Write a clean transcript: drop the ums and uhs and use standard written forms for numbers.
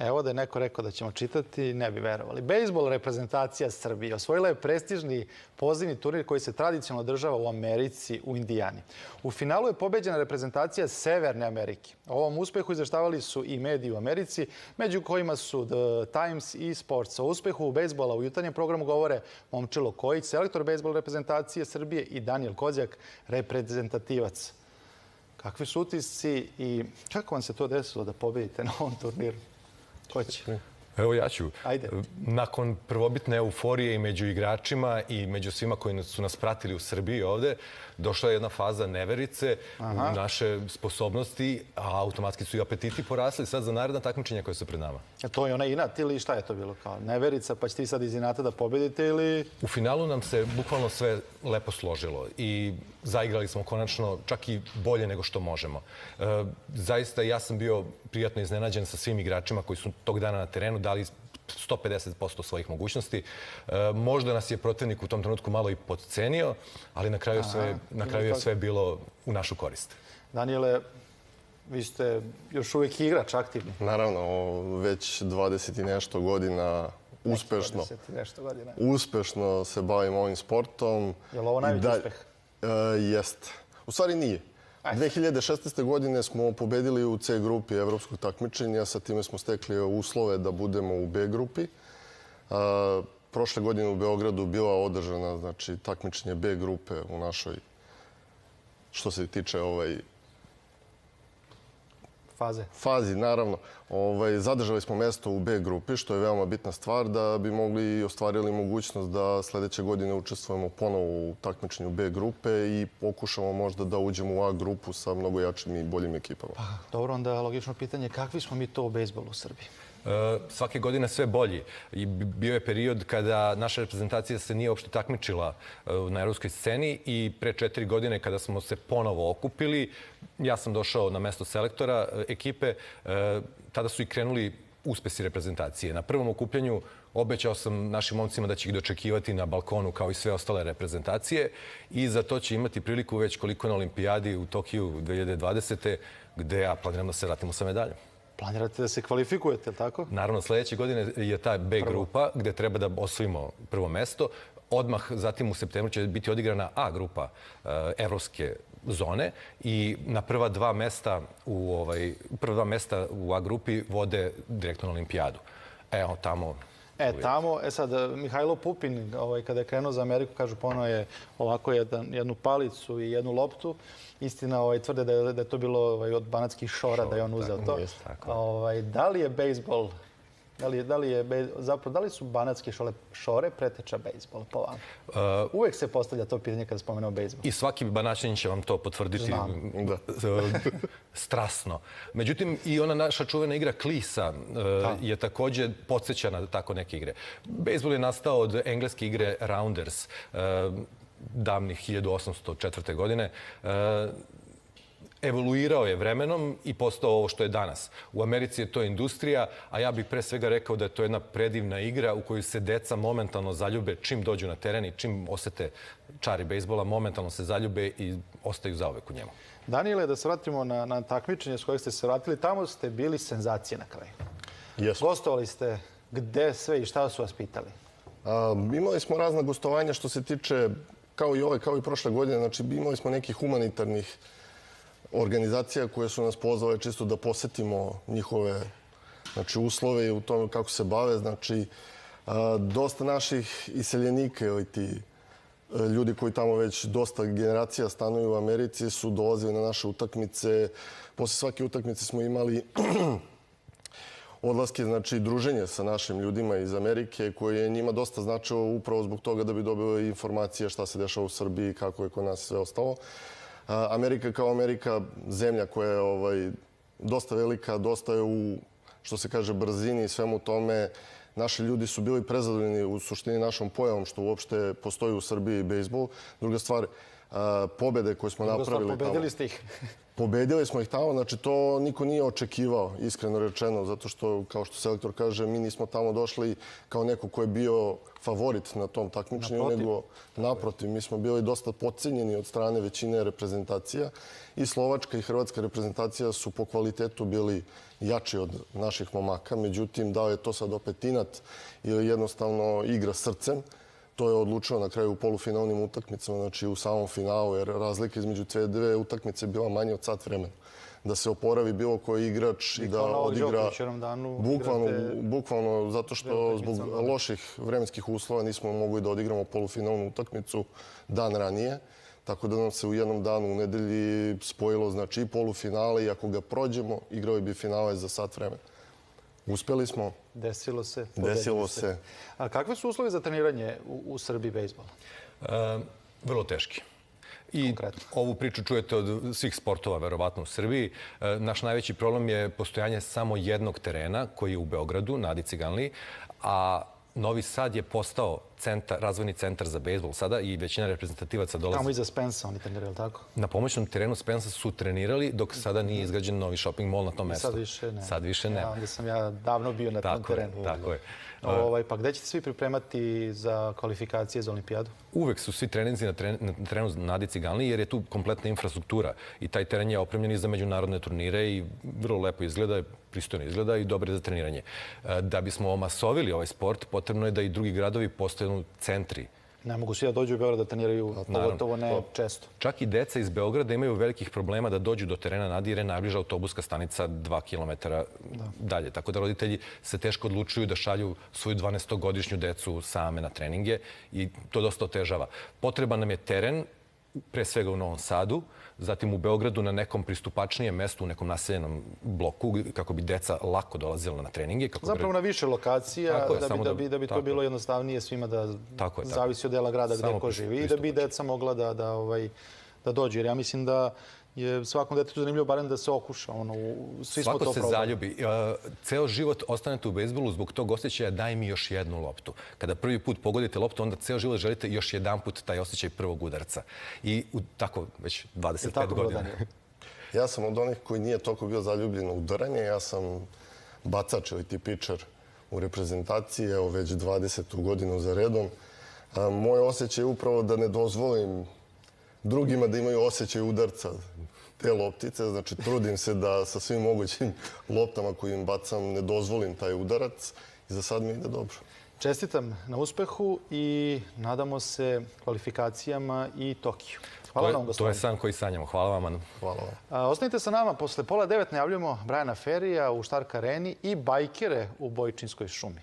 Evo da je neko rekao da ćemo čitati, ne bi verovali. Bejsbol reprezentacija Srbije osvojila je prestižni pozivni turnir koji se tradicionalno održava u Americi, u Indijani. U finalu je pobeđena reprezentacija Severne Amerike. O ovom uspehu izveštavali su i mediji u Americi, među kojima su The Times i Sports. O uspehu bejsbola u jutarnjem programu govore Momčilo Kojić, selektor bejsbol reprezentacije Srbije, i Danijel Kozjak, reprezentativac. Kakvi su utisci i kako vam se to desilo da pobedite na ovom turniru? Ko će? Evo ja ću. Ajde. Nakon prvobitne euforije i među igračima i među svima koji su nas pratili u Srbiji ovde, došla je jedna faza neverice u naše sposobnosti, a automatski su i apetiti porasli sad za naredna takmičenja koja su pred nama. To je onaj inat ili šta je to bilo? Kao neverica, pa će ti sad iz inata da pobedite ili... U finalu nam se bukvalno sve lepo složilo i zaigrali smo konačno čak i bolje nego što možemo. Zaista ja sam bio prijatno iznenađen sa svim igračima koji su tog dana na terenu dali 150% svojih mogućnosti. Možda nas je protivnik u tom trenutku malo i podcenio, ali na kraju je sve bilo u našu korist. Danijele, vi ste još uvijek igrač aktivni. Naravno, već 20 i nešto godina uspešno se bavim ovim sportom. Je li ovo najveći uspeh? Jeste. U stvari nije. 2016. godine smo pobedili u C grupi evropskog takmičenja, sa time smo stekli uslove da budemo u B grupi. Prošle godine u Beogradu bila održana takmičenje B grupe u našoj, što se tiče fazi, naravno. Zadržali smo mesto u B grupi, što je veoma bitna stvar, da bi mogli i ostvarili mogućnost da sledeće godine učestvujemo ponovo u takmičenju B grupe i pokušamo možda da uđemo u A grupu sa mnogo jačim i boljim ekipama. Dobro, onda logično pitanje, kakvi smo mi to u bejsbolu u Srbiji? Svake godine sve bolji. Bio je period kada naša reprezentacija se nije uopšte takmičila na evropskoj sceni i pre 4 godine kada smo se ponovo okupili, ja sam došao na mesto selektora ekipe, tada su i krenuli uspesi reprezentacije. Na prvom okupljanju obećao sam našim momcima da će ih dočekivati na balkonu kao i sve ostale reprezentacije i za to će imati priliku već koliko na olimpijadi u Tokiju 2020. gde ja planiram da se vratimo sa medaljom. Planirate da se kvalifikujete, ili tako? Naravno, sledeće godine je ta B grupa gde treba da osvojimo prvo mesto. Odmah zatim u septembru će biti odigrana A grupa evropske zone i na prva dva mesta u A grupi vode direktno na olimpijadu. Evo, tamo... Sad, Mihajlo Pupin, kada je krenuo za Ameriku, kažu, ponovo je ovako jednu palicu i jednu loptu. Istina, tvrde da je to bilo od banatskih šora, da je on uzeo to. Da li je bejsbol, da li su banatske šore preteča bejsbola po vama? Uvek se postavlja to pitanje kada spomenemo bejsbol. I svaki Banaćanin će vam to potvrditi strasno. Međutim, i ona naša čuvena igra klisa je takođe podsjeća na tako neke igre. Bejsbol je nastao od engleske igre Rounders davnih 1804. godine. Evoluirao je vremenom i postao ovo što je danas. U Americi je to industrija, a ja bih pre svega rekao da je to jedna predivna igra u koju se deca momentalno zaljube čim dođu na teren i čim osete čari bejsbola, momentalno se zaljube i ostaju zauvek u njemu. Danijele, da se vratimo na takmičenje s kojeg ste se vratili, tamo ste bili senzacije na kraju. Gostovali ste gde sve i šta su vas pitali? Imali smo razna gostovanja što se tiče, kao i ove, kao i prošle godine, znači imali smo nekih humanitarnih organizacija koje su nas pozvale čisto da posetimo njihove uslove i u tome kako se bave. Znači, dosta naših iseljenika ili ti ljudi koji tamo već dosta generacija stanuju u Americi su dolazili na naše utakmice. Posle svake utakmice smo imali odlaske, znači druženje sa našim ljudima iz Amerike koje je njima dosta značilo upravo zbog toga da bi dobili informacije šta se dešava u Srbiji, kako je kod nas sve ostalo. Amerika kao Amerika, zemlja koja je dosta velika, dosta je u, što se kaže, brzini i svemu tome. Naši ljudi su bili prezadovoljni u suštini našom pojavom što uopšte postoji u Srbiji bejsbol. Druga stvar, pobede koje smo napravili tamo. Pobedili ste ih. Pobedili smo ih tamo, znači to niko nije očekivao, iskreno rečeno, zato što, kao što selektor kaže, mi nismo tamo došli kao neko ko je bio favorit na tom takmičenju, nego naprotiv, mi smo bili dosta podcenjeni od strane većine reprezentacija i slovačka i hrvatska reprezentacija su po kvalitetu bili jači od naših momaka, međutim, da li je to sad opet inat ili jednostavno igra srcem, to je odlučilo na kraju u polufinalnim utakmicama, znači u samom finalu, jer razlika između dve utakmice je bila manje od sat vremena. Da se oporavi bilo koji igrač i da odigra bukvalno zato što zbog loših vremenskih uslova nismo mogli da odigramo polufinalnu utakmicu dan ranije. Tako da nam se u jednom danu u nedelji spojilo znači i polufinale i ako ga prođemo, igrali bi finale za sat vremena. Uspeli smo. Desilo se. Desilo se. A kakve su uslovi za treniranje u Srbiji bejsbola? Vrlo teški. I ovu priču čujete od svih sportova, verovatno u Srbiji. Naš najveći problem je postojanje samo jednog terena koji je u Beogradu, na Adi Ciganliji, a Novi Sad je postao razvojni centar za bejsbol sada i većina reprezentativaca dolazi. Tamo iza Spensa oni trenirali, tako? Na pomoćnom terenu Spensa su trenirali dok sada nije izgrađen novi shopping mall na tom mestu. Sad više ne. Sad više ne. Onda sam ja davno bio na tom terenu. Tako je. Pa gde ćete svi pripremati za kvalifikacije za olimpijadu? Uvek su svi treninzi na terenu na Adi Ciganliji jer je tu kompletna infrastruktura i taj teren je opremljen i za međunarodne turnire i vrlo lepo izgleda, pristojno izgleda i dobro je za treniranje. Da bismo omasovili ovaj sport, potrebno je da i drugi gradovi postanu centri. Ne mogu svi da dođu u Beograd da treniraju, pogotovo ne često. Čak i deca iz Beograda imaju velikih problema da dođu do terena Nadi jer je najbliža autobuska stanica 2 kilometara dalje. Tako da roditelji se teško odlučuju da šalju svoju 12-godišnju decu same na treninge i to dosta otežava. Potreban nam je teren, pre svega u Novom Sadu, zatim u Beogradu na nekom pristupačnijem mestu, u nekom naseljenom bloku, kako bi deca lako dolazila na treninge. Zapravo na više lokacija, da bi to bilo jednostavnije svima da zavisi od dela grada gde ko živi i da bi deca mogla da dođu. Jer ja mislim da je svakom detetu zanimljivo barem da se okuša. Svi smo to probali. Svako se zaljubi. Ceo život ostanete u bejsbolu zbog tog osjećaja daj mi još jednu loptu. Kada prvi put pogodite loptu, onda ceo život želite još jedan put taj osjećaj prvog udarca. I tako već 25 godina. Ja sam od onih koji nije toliko bio zaljubljen u udaranje. Ja sam bacač ili ti pičar u reprezentaciji, evo već 20. godinu za redom. Moj osjećaj je upravo da ne dozvolim drugima da imaju osjećaj udarca te loptice. Znači, trudim se da sa svim mogućim loptama koje im bacam ne dozvolim taj udarac i za sad mi ide dobro. Čestitam na uspehu i nadamo se kvalifikacijama i Tokiju. Hvala vam, gospodine. To je san koji sanjamo. Hvala vam. Hvala vam. Ostanite sa nama. Posle 8:30 najavljujemo Brajana Ferija u Stark areni i bajkere u Bojčinskoj šumi.